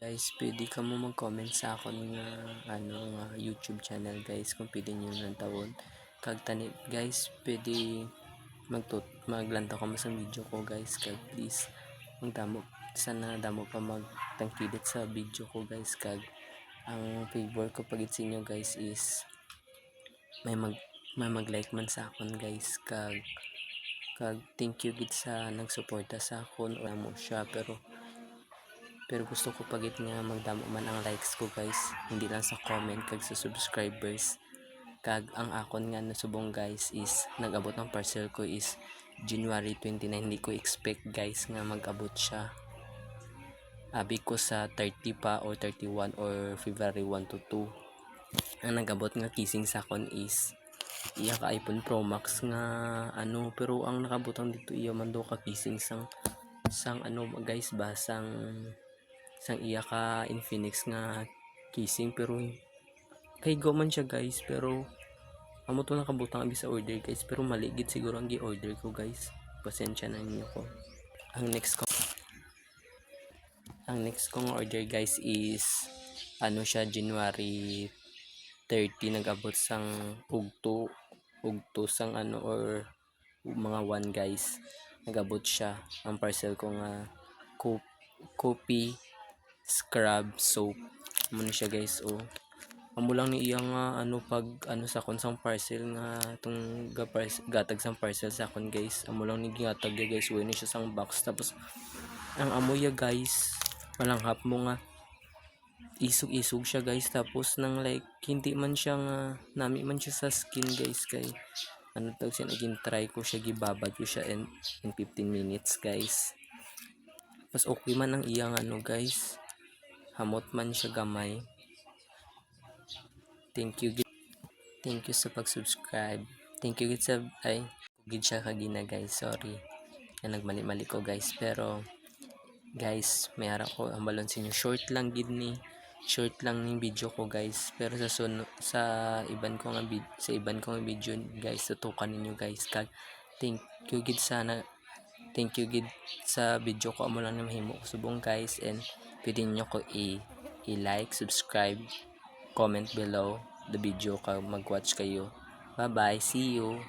Guys, pwede ka mo mag-comment sa akon nga nga YouTube channel guys kung pwede nyo ng tawon kag tani guys pwede maglanta ko mo sa video ko guys kag please magdamo sana damo pa magtangkilit sa video ko guys kag ang favor ko pagit sa inyo guys is may mag-like man sa akon guys kag thank you gid sa nagsuporta sa akon o mo siya pero gusto ko pagit nga magdamo man ang likes ko guys, hindi lang sa comment kag sa subscribers. Kag ang akon nga nasubong guys is nag-abot ng parcel ko is January 29. Hindi ko expect guys nga mag-abot siya. Abi ko sa 30 pa or 31 or February 1 to 2. Ang nag-abot nga kissing sa akon is iya ka iPhone Pro Max nga pero ang nakabutang dito iya man do ka kissing sang guys ba sang iya ka Infinix nga casing pero kay go man siya guys pero amo to nakabutang abi sa order guys pero mali gid siguro ang gi-order ko guys, pasensya na ninyo ko. Ang next kong order guys is siya January 30 nag-abot sang ugto sang or mga 1 guys, nag-abot siya ang parcel ko nga coffee scrub soap mo siya guys. Amo lang ni iya nga pag sa kon sang parcel nga tong gatag sang parcel sa kon guys, amo lang ni gihatag ya guys, ni siya sang box tapos ang amo ya guys malanghap mo nga isog siya guys tapos nang like hindi man siya nga nami man siya sa skin guys kay tawag siya naging try ko siya gibabad ko siya in 15 minutes guys. Mas okay man ang iya nga guys, hamot man siya gamay. Thank you sa pag-subscribe. Thank you gid sa gid siya kagina guys, sorry na nagmali-mali ko guys, pero guys may ara ko ang balon sa inyo, short lang ning video ko guys, pero sa iban ko nga video guys tutukan ninyo guys kag thank you gid sa video ko amo lang na mahimo ko subong guys, and pwede niyo ko i-like, subscribe, comment below the video kag mag-watch kayo. Bye bye, see you.